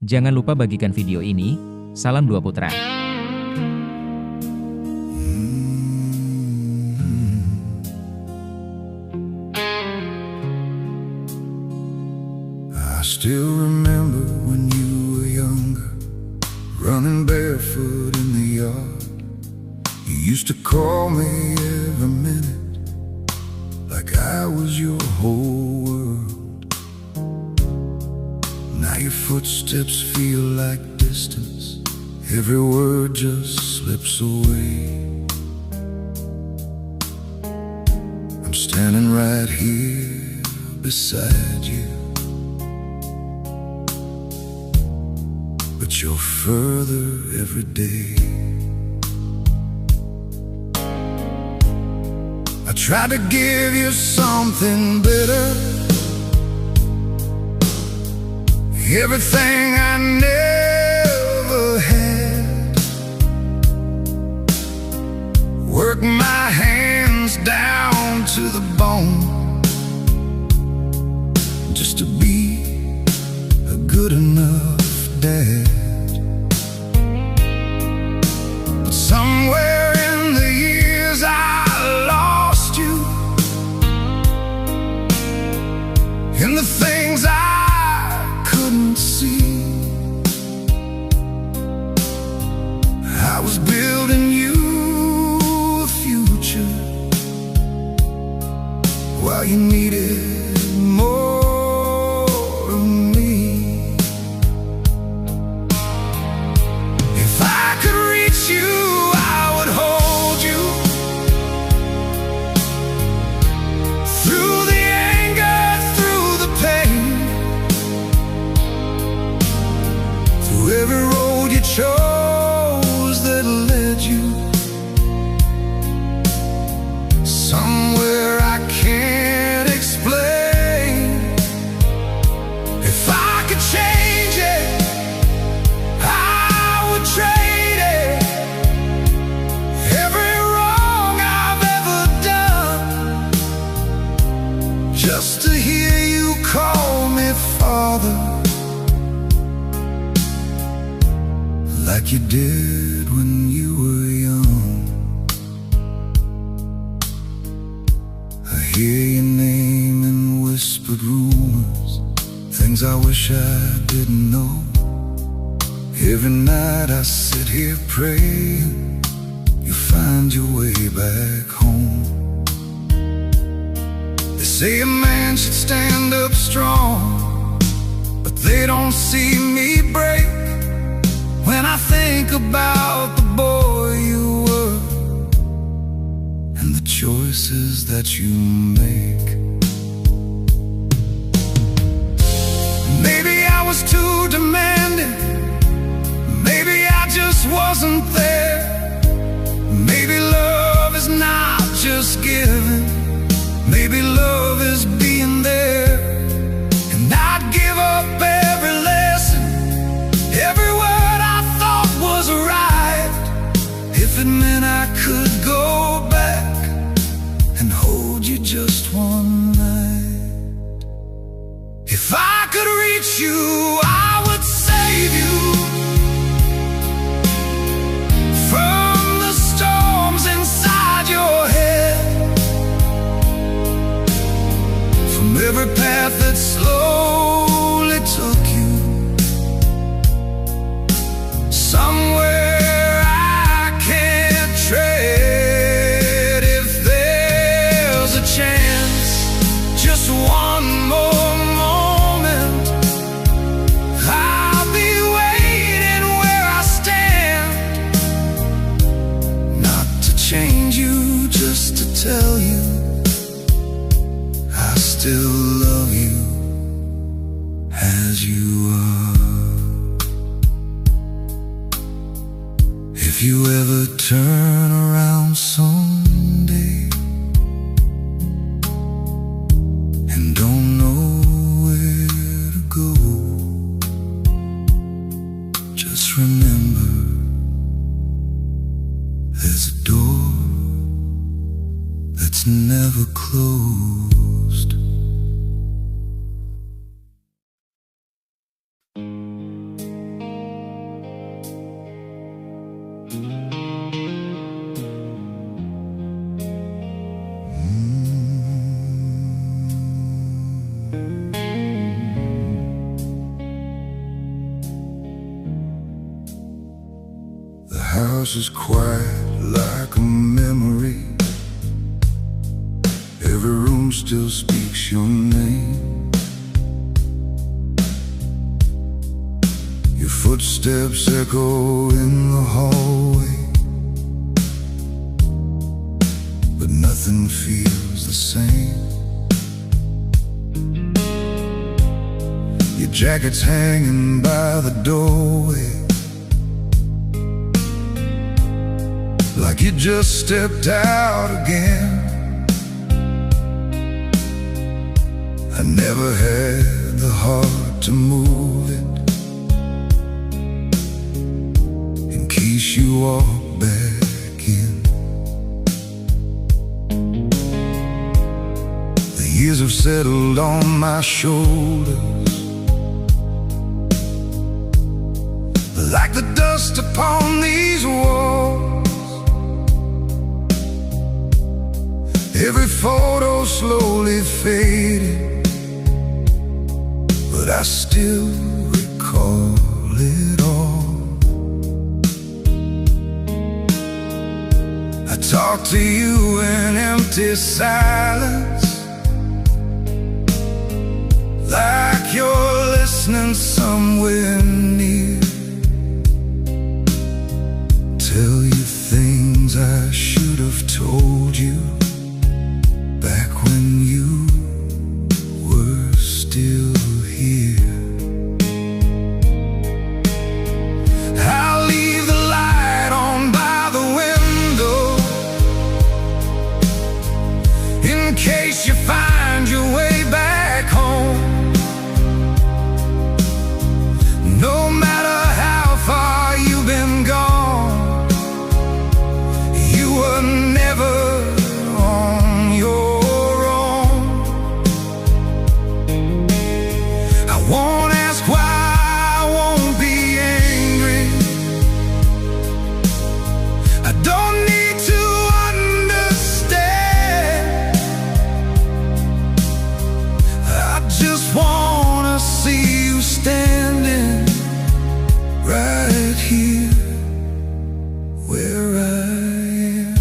Jangan lupa bagikan video ini. Salam dua putra. I still remember when you were younger, running barefoot in the yard. You used to call me every minute, like I was your whole world. Now your footsteps feel like distance, every word just slips away. I'm standing right here beside you, but you're further every day. I tried to give you something better, everything I never had. Work my hands down to the bone, just to be a good enough dad. But somewhere in the years I lost you, in the things I couldn't see. I was building you a future while you needed more of me. If I could reach you, I would hold you through the anger, through the pain, through every road you chose that led you somewhere I can't explain. If I could change it, I would trade it, every wrong I've ever done, just to hear you call me father, like you did when you were young. I hear your name in whispered rumors, things I wish I didn't know. Every night I sit here praying you find your way back home. They say a man should stand up strong, but they don't see me break. When I think about the boy you were and the choices that you make. Maybe I was too demanding, maybe I just wasn't there. Maybe love is not just giving, maybe love is being there. And I'd give up every lesson, every word I thought was right, if it meant I could go back and hold you just one night. If I could reach you, I would save you from the storms inside your head, from every path that slowly took you somewhere I can't tread. If there's a chance, just one more moment, I'll be waiting where I stand, not to change you, just to tell you I still love you as you are. If you ever turn around someday and don't know where to go, just remember there's a door that's never closed. house is quiet like a memory. Every room still speaks your name. Your footsteps echo in the hallway, but nothing feels the same. Your jacket's hanging by the doorway, like you just stepped out again. I never had the heart to move it in case you walk back in. The years have settled on my shoulders like the dust upon these walls. Every photo slowly faded, but I still recall it all. I talk to you in empty silence, like you're listening somewhere near. Tell you things I should have told you back when you were still here. I'll leave the light on by the window in case you find your way back home. No matter how far you've been gone, you were never on your own. I won't ask why, I won't be angry. I don't need to understand. I just wanna see you standing right here where I am.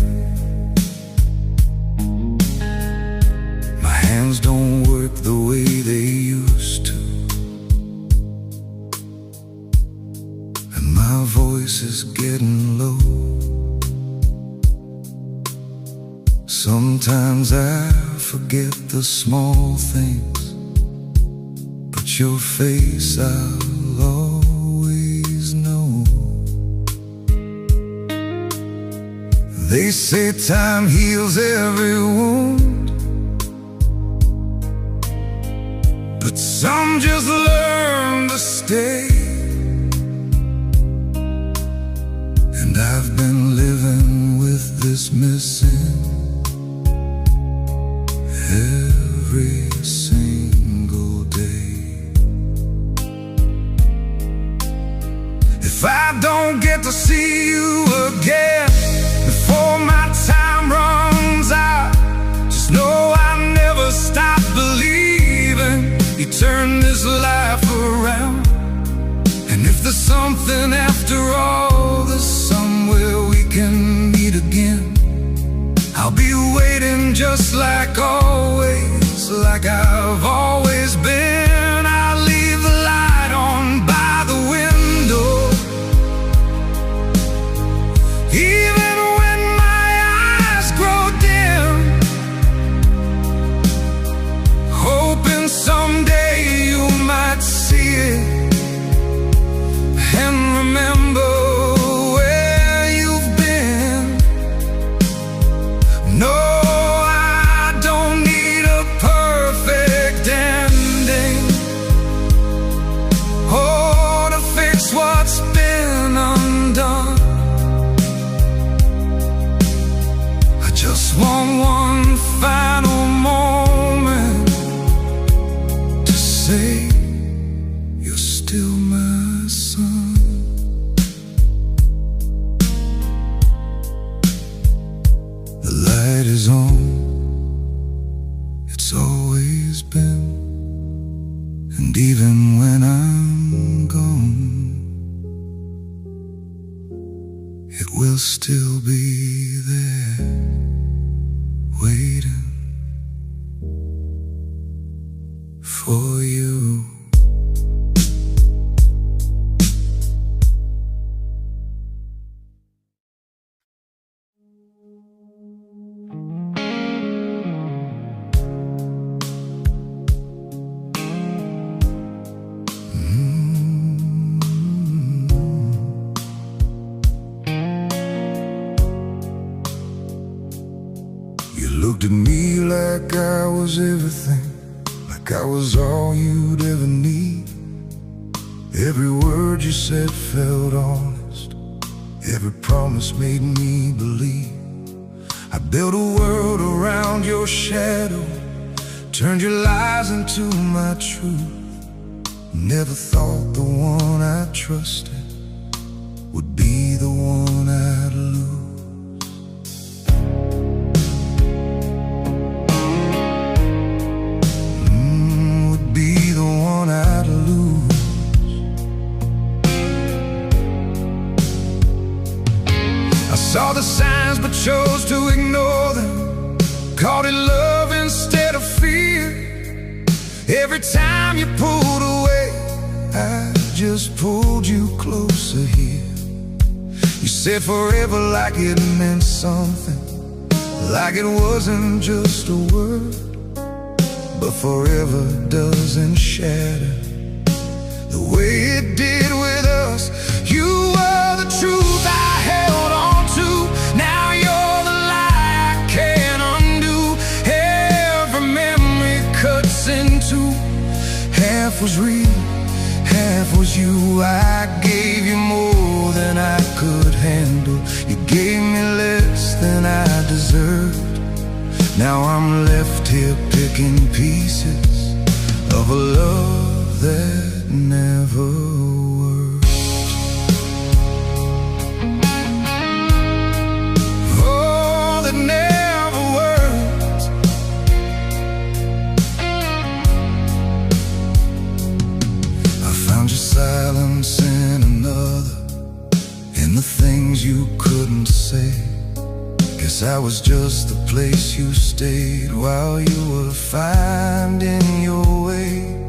My hands don't work the way they used to, and my voice is getting low. Sometimes I forget the small things, but your face I'll always know. They say time heals every wound, but some just learn to stay. And I've been living with this missing every single day. If I don't get to see you again before my time runs out, just know I never stop believing you turn this life around. And if there's something after all, there's somewhere we can meet again. I'll be waiting just like always, like I've always been. I'll leave the light on by the window, even when my eyes grow dim, hoping someday you might see it and remember where you've been. No, I don't need a perfect ending. still be there, waiting for you. You looked at me like I was everything, like I was all you'd ever need. Every word you said felt honest, every promise made me believe. I built a world around your shadow, turned your lies into my truth. Never thought the one I trusted would be the one I'd lose. Would be the one I'd lose. I saw the signs but chose to ignore them, called it love instead of fear. Every time you pulled away, I just pulled you closer here. You said forever like it meant something, like it wasn't just a word. But forever doesn't shatter the way it did with us. You were the truth I held on to, now you're the lie I can't undo. Every memory cuts in two, half was real, half was you. I gave you more than I could handle, you gave me less than I deserved. Now I'm left here picking pieces of a love that never worked. Oh, that never worked. I found your silence in another, in the things you couldn't say. Guess I was just the place you stayed while you were finding your way.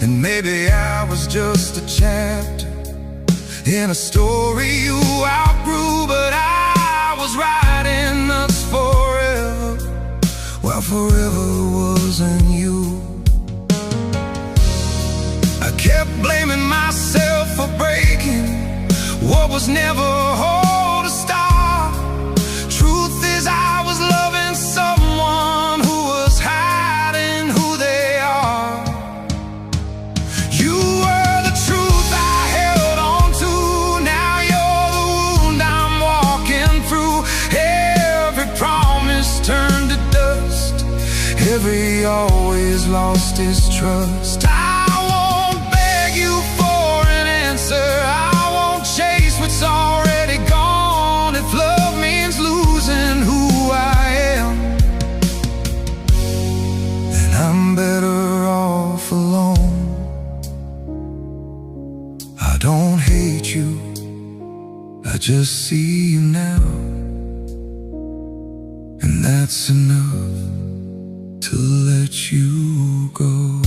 And maybe I was just a chapter in a story you outgrew, but I was writing us forever, while forever wasn't you. I kept blaming myself for breaking what was never whole to start. I was loving someone who was hiding who they are. You were the truth I held on to, now you're the wound I'm walking through. Every promise turned to dust, every always lost his trust. I won't beg you for an answer, I won't chase what's already gone. If love means losing who I am, then I'm better off alone. I don't hate you, I just see you now, and that's enough to let you go.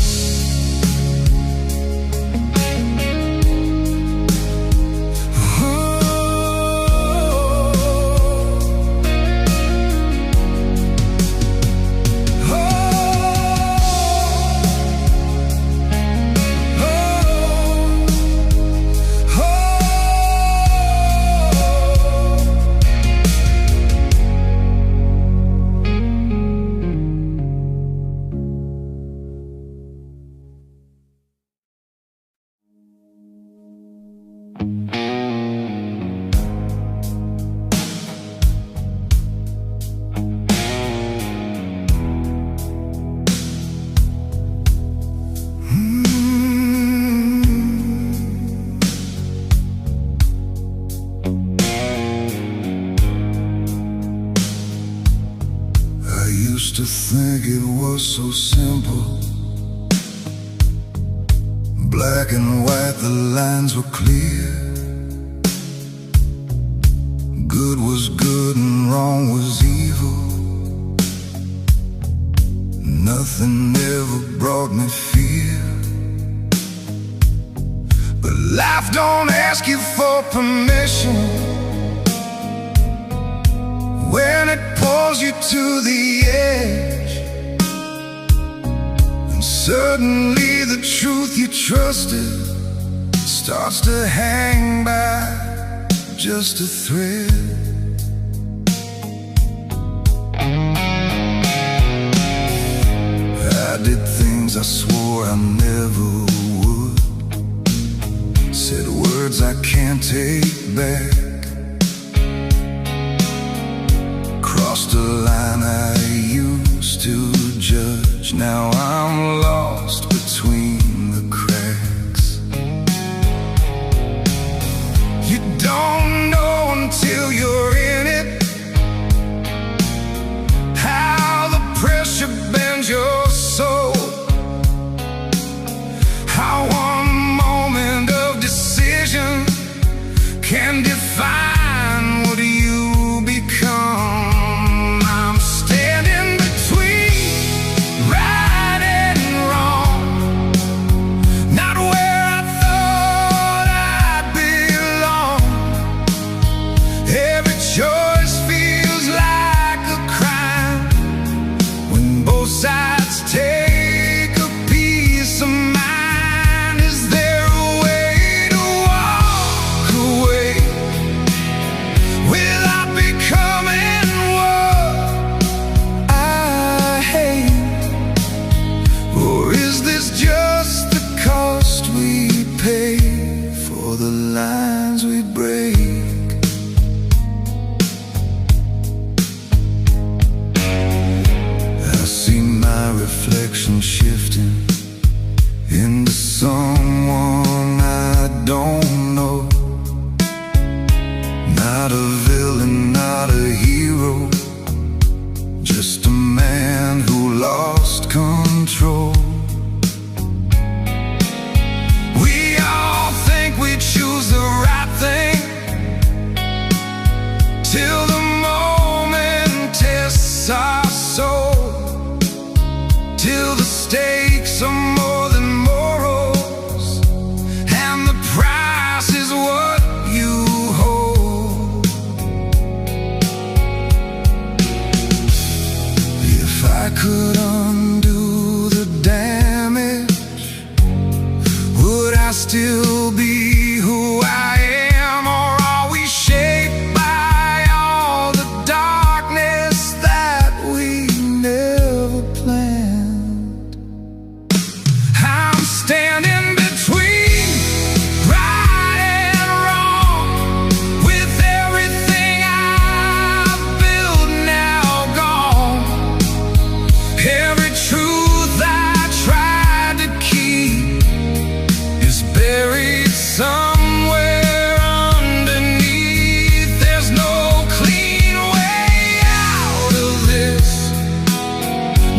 Used to think it was so simple, black and white, the lines were clear. Good wrong was evil. Nothing ever brought me fear. But life don't ask you for permission when it pulls you to the edge, and suddenly the truth you trusted starts to hang by just a thread. I did things I swore I never would, said words I can't take back, crossed a line I used to judge. Now I'm lost between the cracks. You don't know until you're in it how the pressure bends your soul, how one moment of decision can define what you become. I'm standing between right and wrong, not where I thought I'd belong. Every choice feels like a crime when both sides take a piece of mine. Is there a way to walk away without becoming what I hate? Or is this just the cost we pay for the lines we break? I see my reflection shifting into someone I don't know. Not a villain, not a hero, just a man who lost control. We all think we choose the right thing till the moment tests our soul, till the stakes are more than morals and the price is what you hold. If I could undo the damage, would I still be who I am? Or are we shaped by all the darkness that we never planned? I'm standing between right and wrong, with everything I've built now gone. Every truth I tried to keep is buried somewhere underneath. There's no clean way out of this,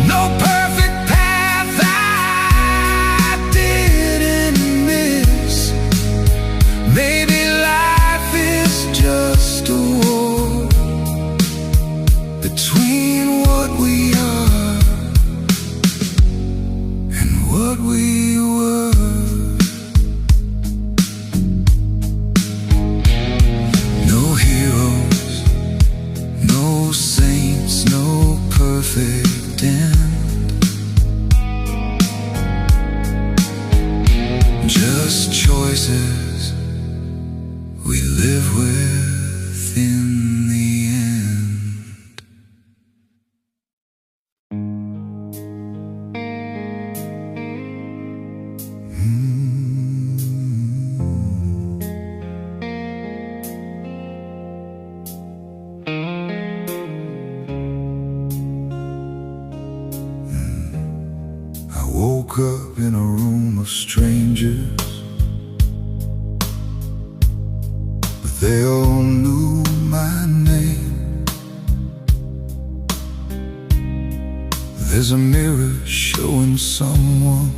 no perfect path I didn't miss. Maybe life is just a war between what we are and what we were. No heroes, no saints, no perfect end, just choices we live with in the end. I woke up in a room of strangers, but they all knew my name. There's a mirror showing someone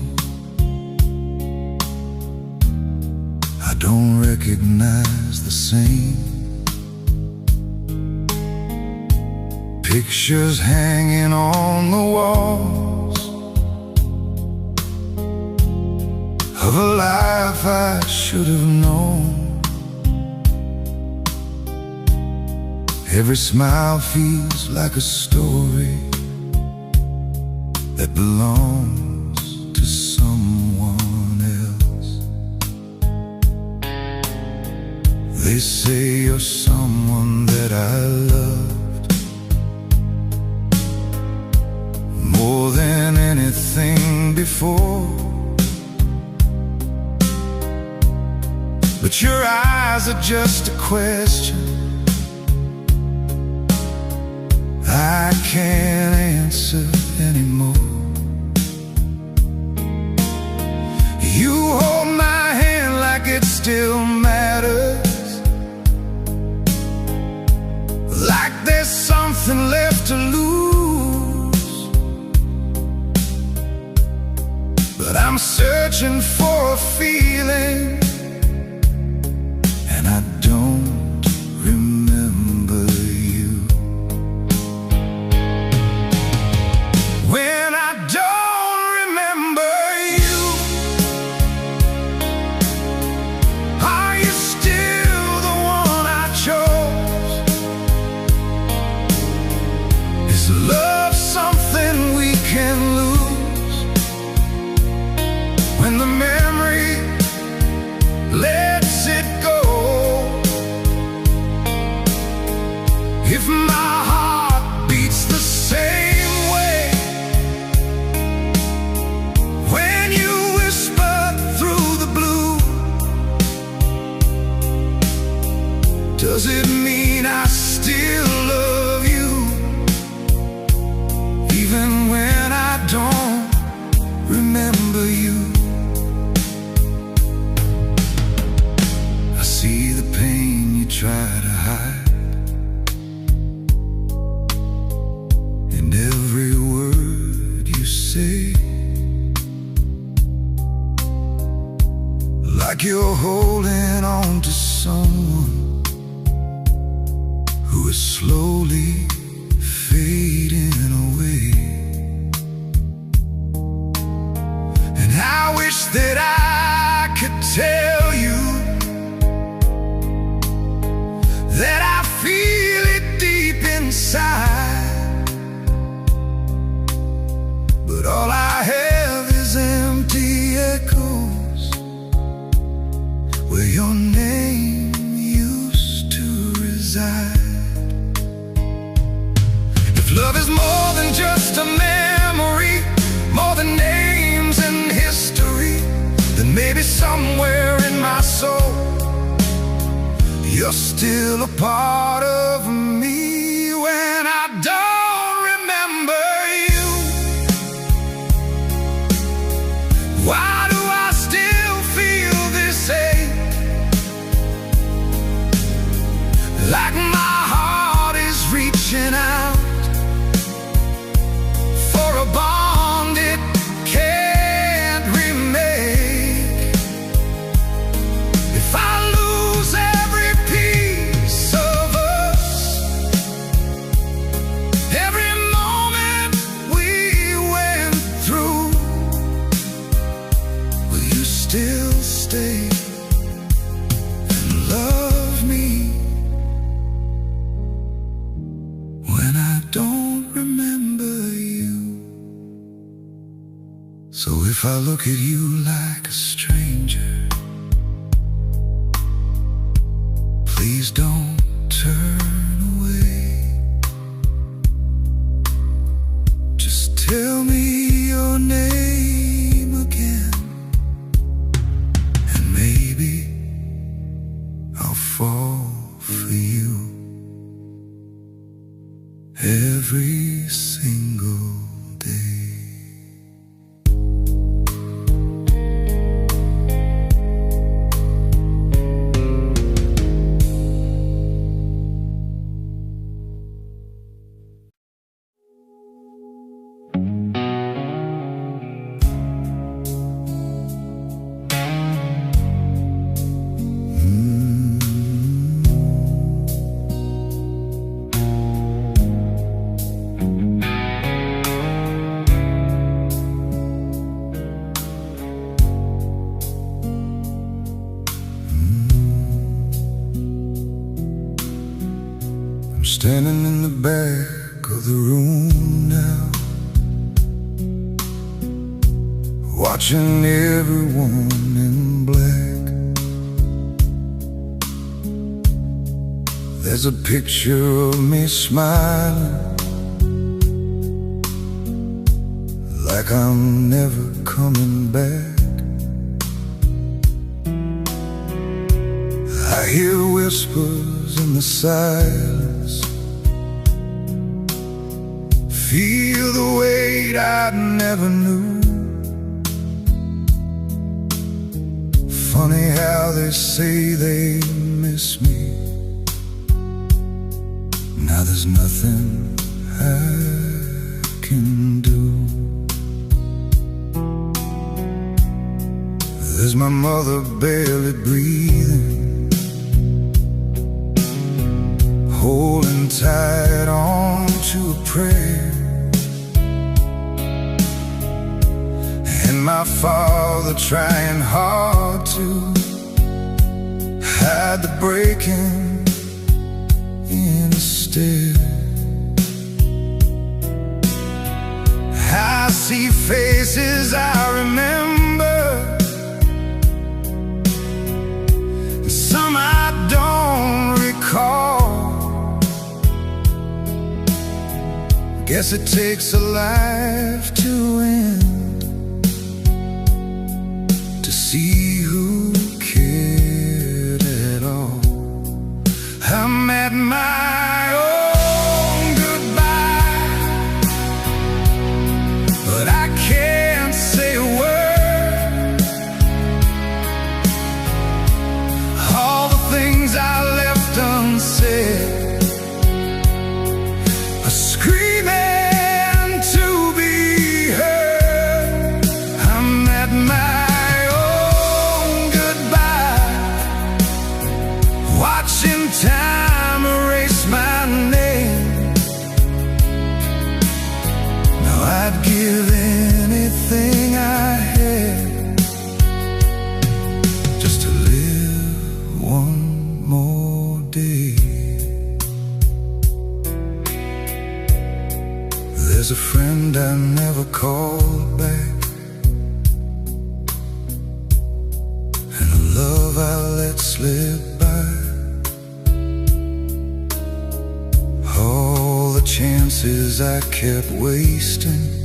I don't recognize the same. Pictures hanging on the walls of a life I should have known. Every smile feels like a story that belongs to someone else. They say you're someone that I loved more than anything before, but your eyes are just a question I can't answer anymore. You hold my hand like it still matters, like there's something left to lose. But I'm searching for a feeling, and I don't remember you. When I don't remember you, are you still the one I chose? Is love something we can lose when the memory lets it go? If my heart beats the same way when you whisper through the blue, does it mean I still love you, even when I don't remember you? I see the pain you try to hide in every word you say, like you're holding on to someone who is slowly fading away. And I wish that I could tell you that I feel it deep inside, but all I have is empty echoes where your name used to reside. If love is more than just a memory, more than names and history, then maybe somewhere in my soul you're still a part of me. When I don't remember you, why do I still feel this ache? Like my heart is reaching out for a bond it can't remake. If I lose every piece of us, every moment we went through, will you still stay and love me? When I don't remember you. So if I look at you like a stranger, please don't turn away. Just tell me your name again, and maybe I'll fall for you every single day. standing in the back of the room now, watching everyone in black. There's a picture of me smiling, like I'm never coming back. I hear whispers in the silence, feel the weight I never knew. Funny how they say they miss me. Now there's nothing I can do. There's my mother barely breathing, holding tight on to a prayer, and my father trying hard to hide the breaking in his stare. I see faces I remember, and some I don't recall. Guess it takes a life to end to see who cared at all. I'm at my own goodbye, but I can't say a word. All the things I left unsaid are screaming to be heard. I'm at my own goodbye, watching time erase my name. Now I'd give anything I had just to live one more day. There's a friend I never called back, and a love I let slip by. All the chances I kept wasting,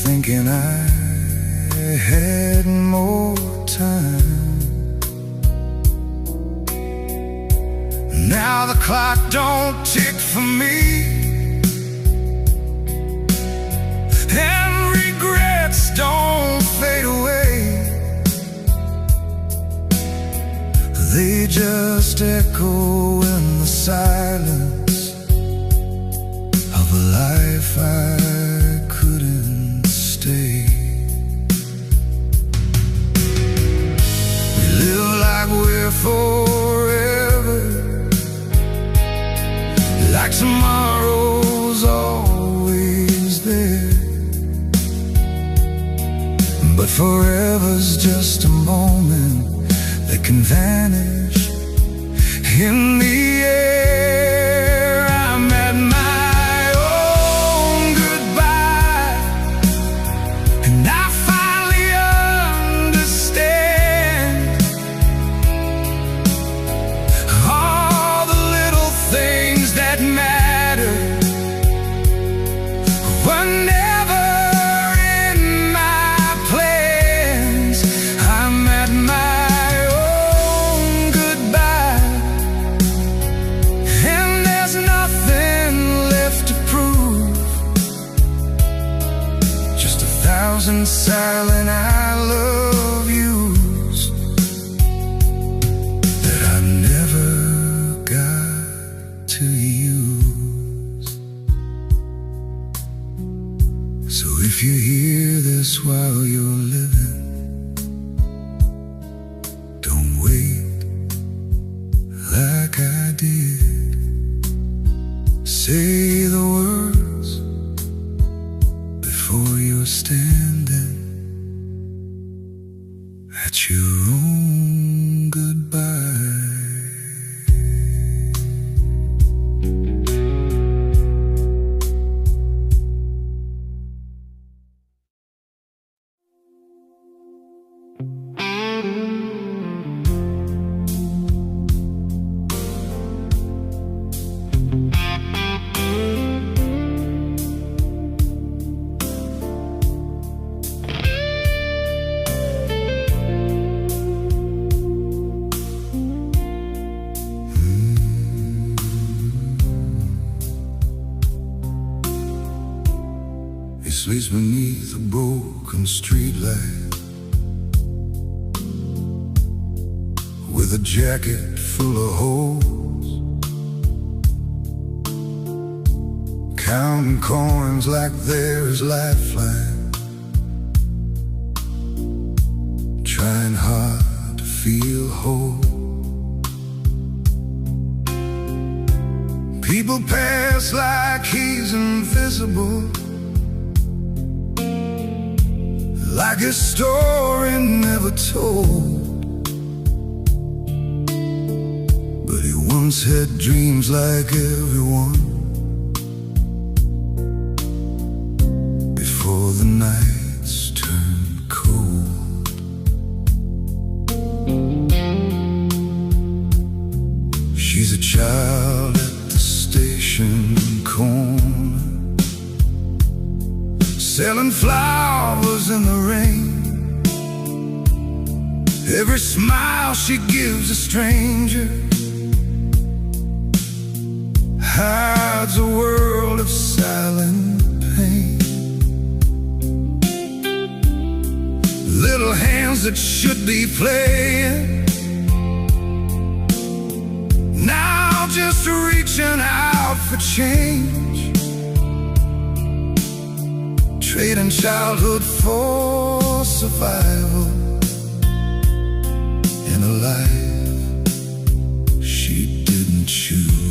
thinking I had more time. Now the clock don't tick for me, and regrets don't fade away. They just echo in the silence of a life I couldn't stay. We live like we're forever, like tomorrow's always there. But forever's just a moment that can vanish in the air. I'm at my own goodbye, and I finally understand all the little things that matter were never in my plans. I'm at my own goodbye, sleeps beneath a broken streetlight with a jacket full of holes, counting coins like there's lifeline, trying hard to feel whole. People pass like he's invisible, like a story never told. But he once had dreams like everyone, before the nights turned cold. She's a child at the station corner, selling flowers in the rain. Every smile she gives a stranger hides a world of silent pain. Little hands that should be playing, now just reaching out for change, trading childhood for survival in a life she didn't choose.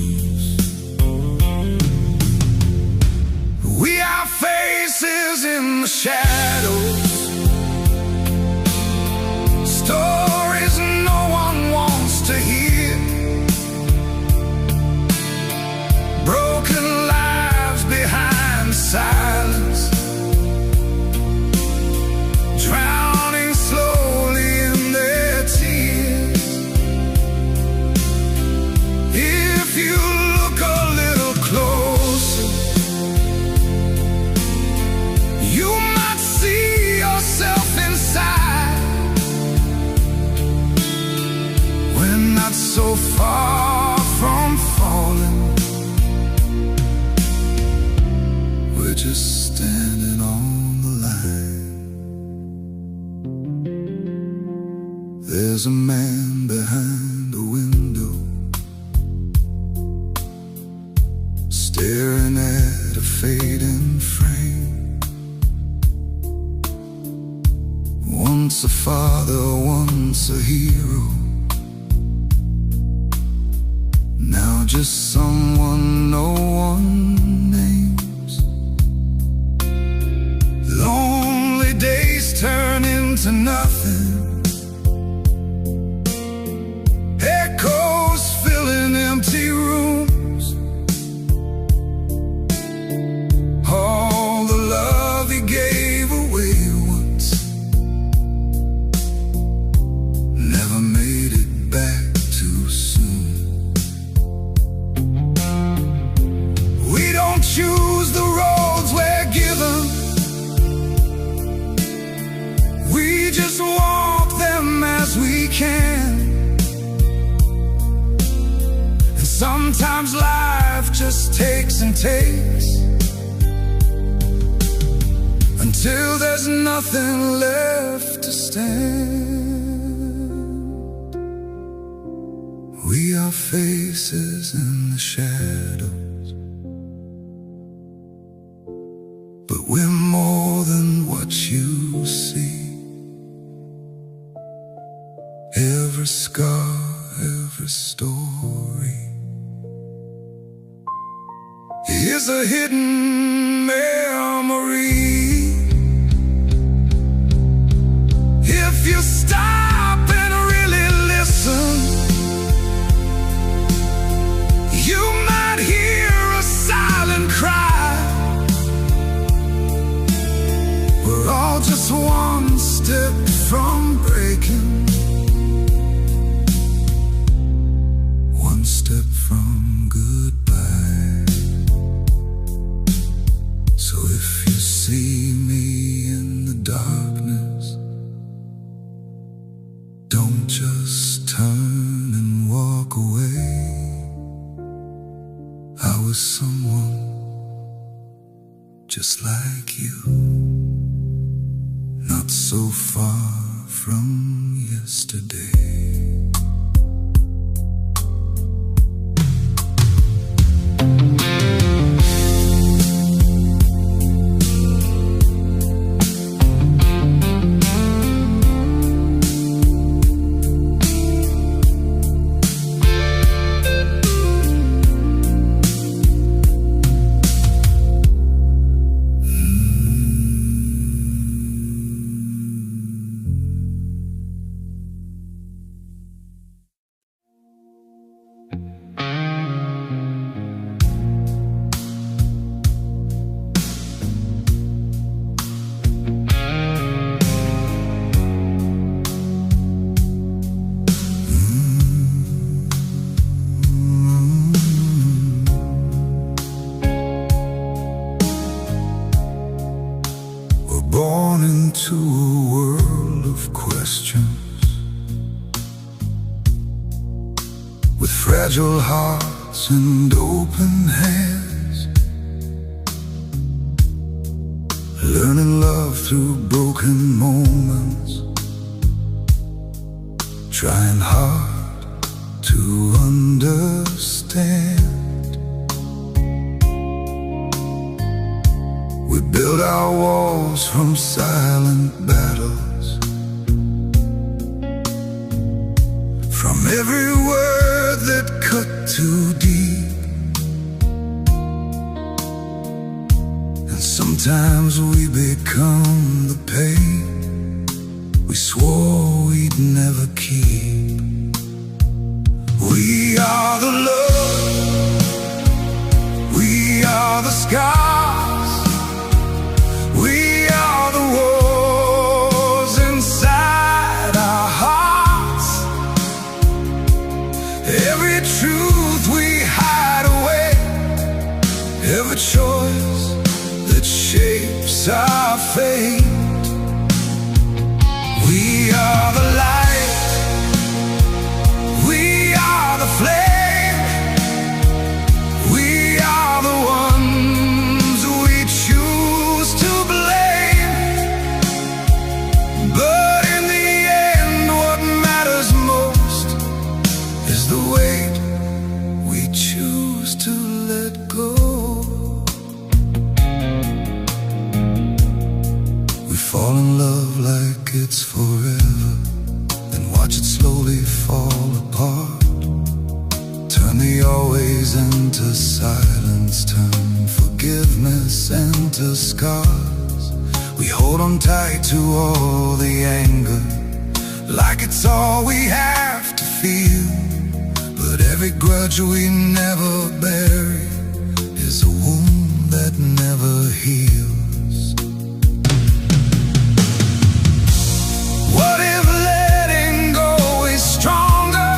We are faces in the shadows, stories no one wants to hear, broken lives behind silence, drowning slowly in their tears. If you look a little closer, you might see yourself inside. We're not so far from falling, we're just standing on the line. There's a man behind a window, staring at a fading frame. Once a father, once a hero, now just someone no one names. Lonely days turn into nothing, echoes filling empty rooms. All the love he gave away once never made it back too soon. We don't choose the roads we're given, we just walk them as we can. And sometimes life just takes and takes, until there's nothing left to stand. We are faces in the shadows, but we're more than what you see. Every scar, every story is a hidden memory. If you stop and really listen, you might hear a silent cry. We're all just one step from breaking, one step from goodbye. So if you see me in the darkness, don't just turn and walk away. I was someone just like you, not so far from yesterday. Born into a world of questions, with fragile hearts and open hands, learning love through broken moments, trying hard to understand. We build our walls from silent battles, from every word that cut too deep. And sometimes we become the pain we swore we'd never keep. We are the love, we are the scars, we are the wars inside our hearts. Every truth we hide away, every choice that shapes our fate. We are the light, we are the flame, we are the ones we choose to blame. But in the end, what matters most is the weight we choose to let go. We fall in love like it's forever, then watch it slowly fall apart. Turn the always into silence, turn forgiveness into scars. We hold on tight to all the anger, like it's all we have to feel. But every grudge we never bury is a wound that never heals. What if letting go is stronger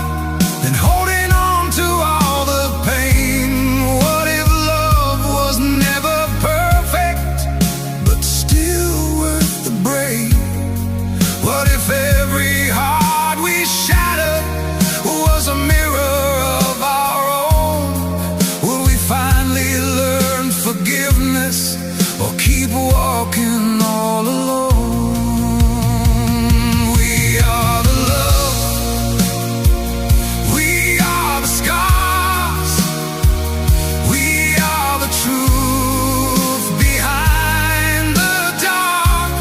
than holding on to all the pain? What if love was never perfect, but still worth the break? What if every heart we shattered was a mirror of our own? Will we finally learn forgiveness, or keep walking all alone? We are the love, we are the scars, we are the truth behind the dark.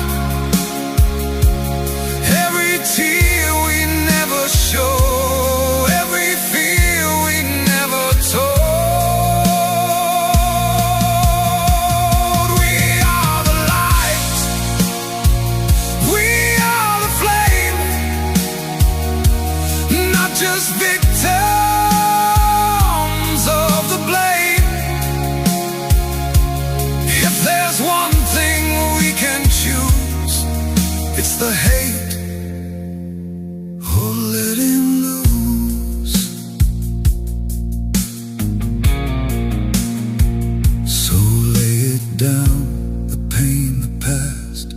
Every tear we never show, every fear we never told. We are the light, we are the flame, not just victims of the blame. If there's one thing we can choose, it's the hate or letting loose. So lay it down, the pain, the past.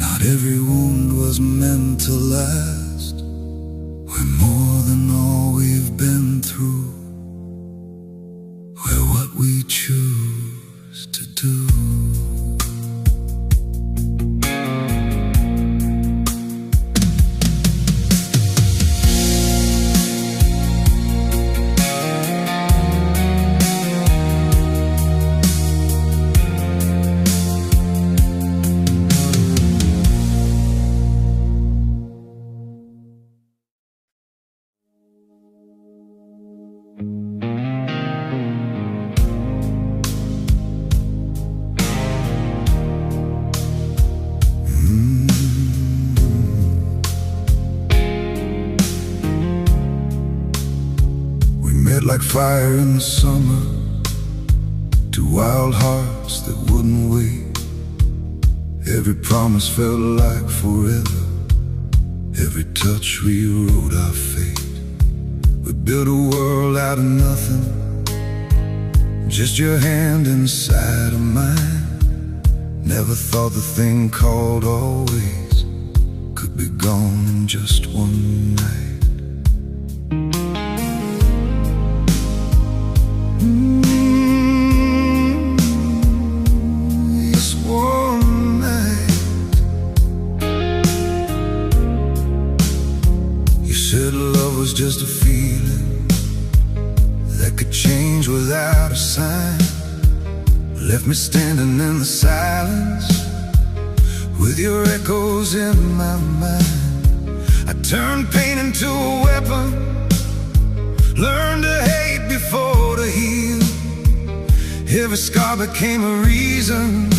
Not every wound was meant to last. We're more than all we've been through. We're what we choose to do. wet like fire in the summer, two wild hearts that wouldn't wait. Every promise felt like forever, every touch rewrote our fate. We built a world out of nothing, just your hand inside of mine. Never thought the thing called always could be gone in just one night. Just one night. You said love was just a feeling that could change without a sign. Left me standing in the silence with your echoes in my mind. I turned pain into a weapon, learned to hate before to heal. Every scar became a reason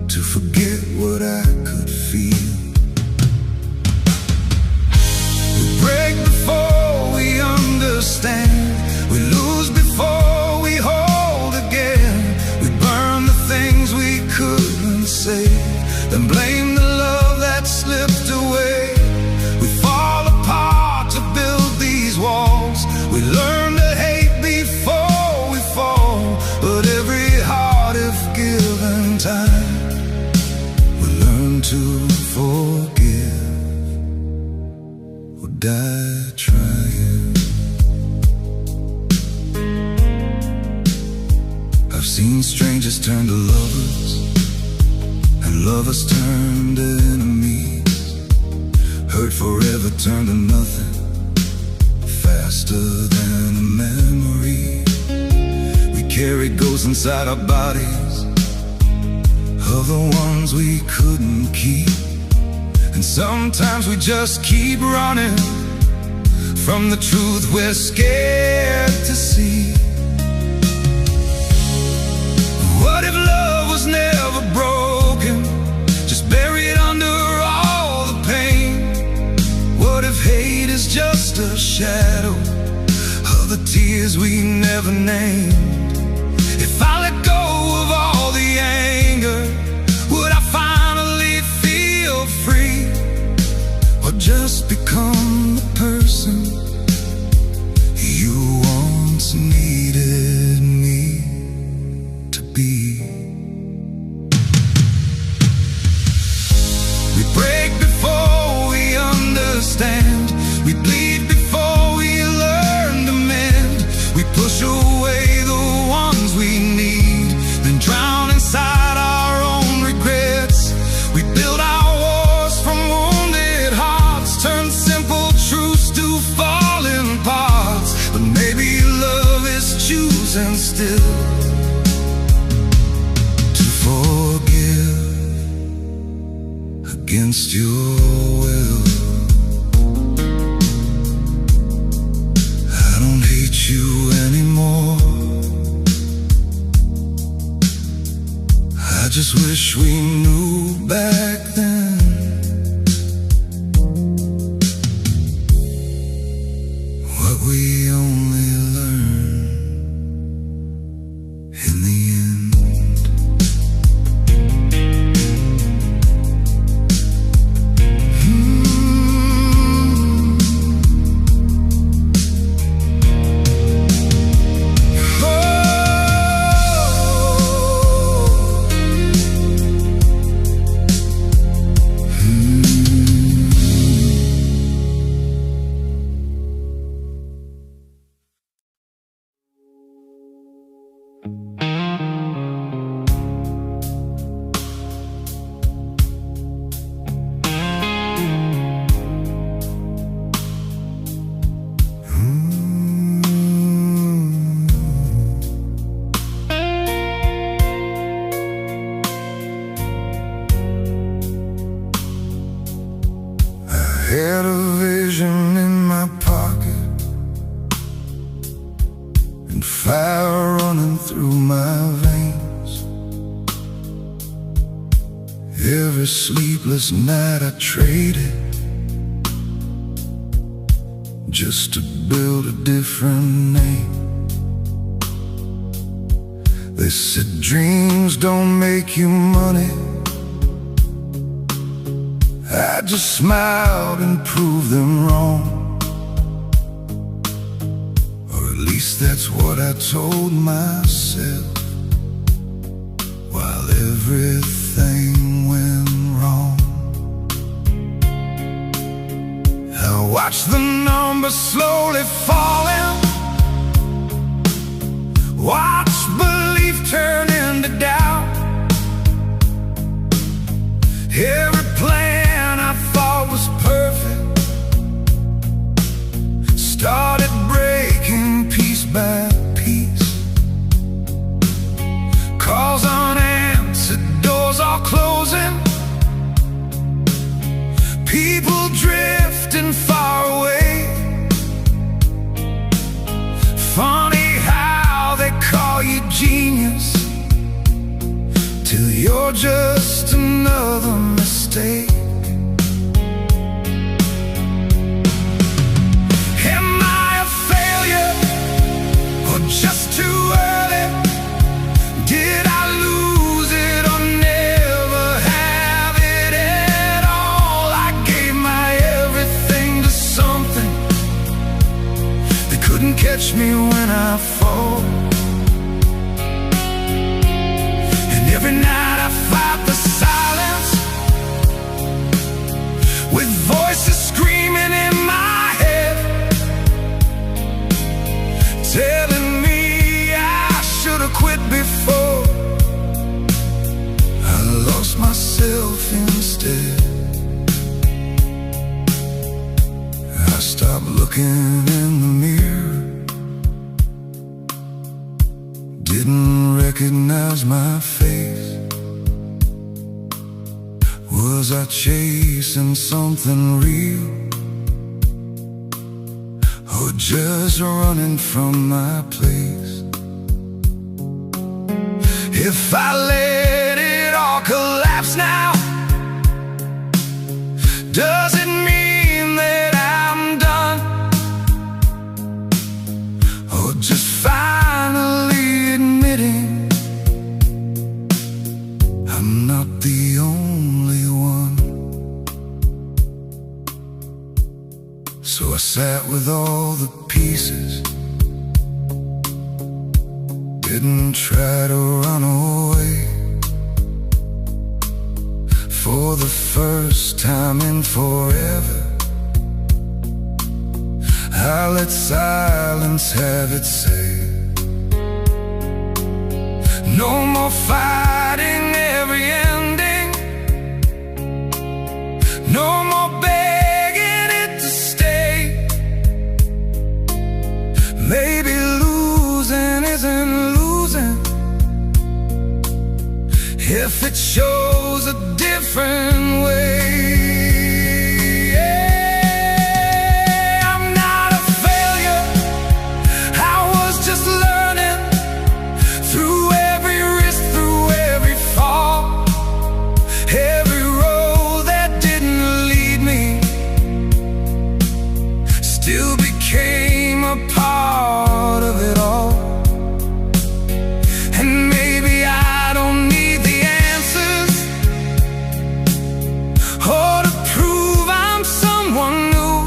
to forget what I could feel. We break before we understand, we lose before we hold again. We burn the things we couldn't save, then blame the love that slipped away. We fall apart to build these walls. We learn to hate before we fall, but every heart, if given time, will learn to forgive or die trying. I've seen strangers turn to lovers, and lovers turn to enemies. Hurt forever turned to nothing, faster than a memory. We carry ghosts inside our bodies of the ones we couldn't keep. And sometimes we just keep running from the truth we're scared to see. What if love was never broken, just buried under all the pain? What if hate is just a shadow of the tears we never named? If I let go of all the anger, would I finally feel free? Or just become the person you once needed me to be? We break before we understand, we bleed before we learn to mend. We push away the ones we need, then drown inside our own regrets. We build our wars from wounded hearts, turn simple truths to falling parts. But maybe love is choosing still to forgive against your will. I don't hate you anymore, I just wish we knew back then what we only learned in the end. Had a vision in my pocket and fire running through my veins. Every sleepless night I traded just to build a different name. Illicit dreams don't make you money. I just smiled and proved them wrong, or at least that's what I told myself, while everything went wrong. I watched the numbers slowly falling, watched belief turn into doubt. Every plan I thought was perfect started breaking piece by piece. Calls unanswered, doors are closing, people drifting far away. Funny how they call you genius till you're just another mistake. Am I a failure or just too early? Did I lose it or never have it at all? I gave my everything to something that couldn't catch me when I fall. Every night I fight the silence with voices screaming in my head, telling me I should have quit before I lost myself instead. I stopped looking in the mirror, didn't recognize my face. Was I chasing something real, or just running from my place? If I let it all collapse now, does it mean that I'm done? Or just finally admitting I'm not the only one? So I sat with all the pieces, didn't try to run away. For the first time in forever, I let silence have its say. No more fighting every ending, no more begging it to stay. Maybe losing isn't losing if it shows a different way. I'm not a failure, I was just learning through every risk, through every fall. Every road that didn't lead me still became a part of it all. And maybe I don't need the answers or to prove I'm someone new.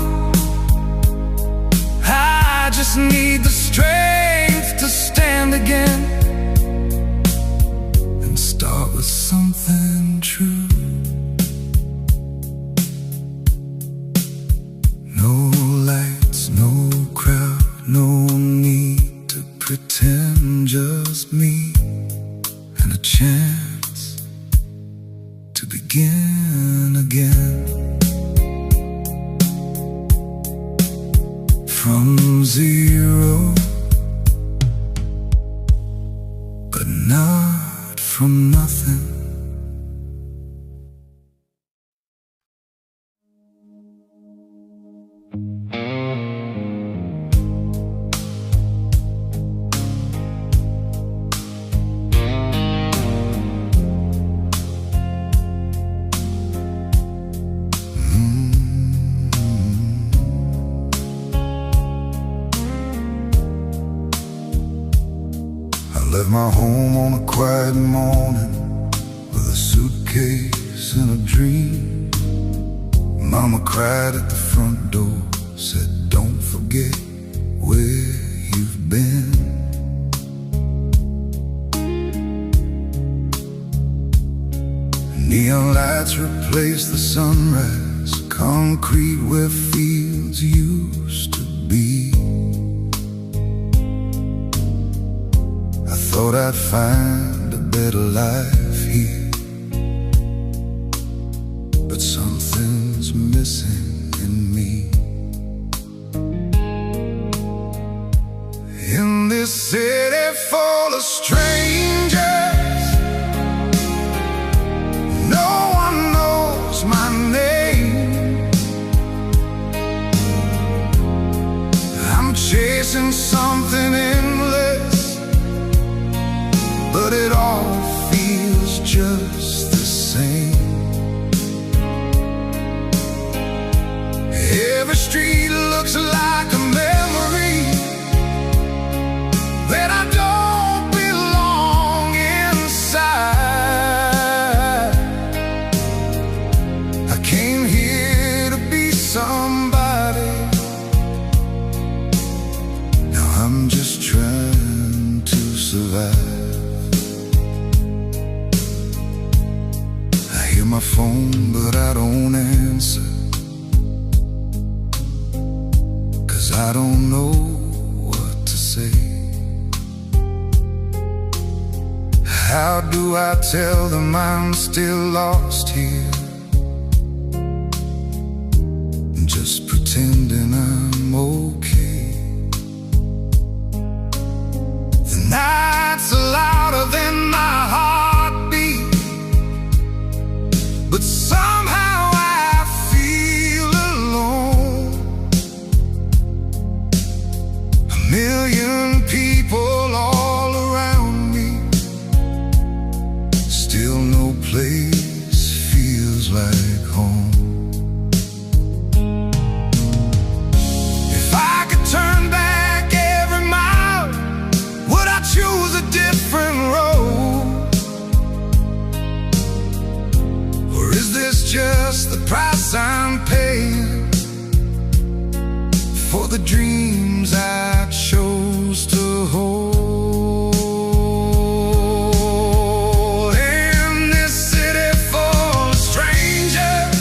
I just need the strength to stand again and start with something true. No lights, no crowd, no need to pretend, just me and a chance to begin again. From zero, but not from nothing. left my home on a quiet morning with a suitcase and a dream. Mama cried at the front door, said, "Don't forget where you've been." Neon lights replaced the sunrise, concrete where fields used to be. I thought I'd find a better life here, but something's missing in me. In this city full of strangers, no one knows my name. I'm chasing something endless, but it all feels just the same. Every street looks like a memory that I don't belong inside. I came here to be somebody. Now I'm just trying to survive. I hear my phone, but I don't answer, 'cause I don't know what to say. How do I tell them I'm still lost here, just pretending I'm okay? The nights are louder than my heartbeat, but somehow I feel alone. A million people all around me, still no place feels like home. If I could turn back every mile, would I choose a different road? Or is this just the price I'm paying for the dreams I chose to hold? In this city full of strangers,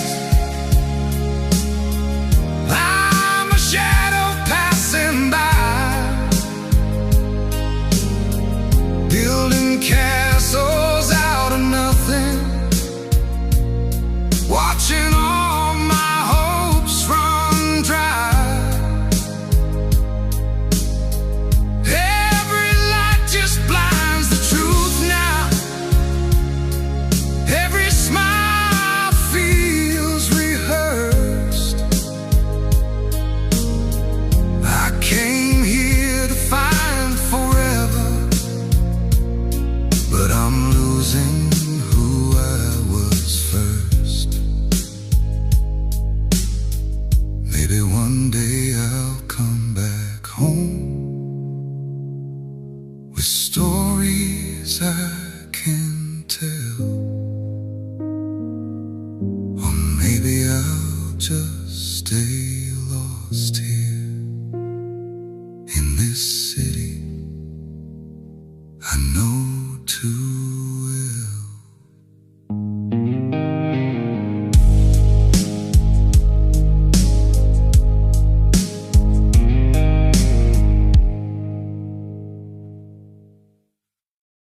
I'm a shadow passing by, building castles out of nothing, watching all my hopes run dry. Every light just blinds the truth now. Every smile feels rehearsed. I came here to find forever, but I'm losing who I was first. Maybe one day I'll come back home with stories I can tell, or maybe I'll just stay lost here in this city.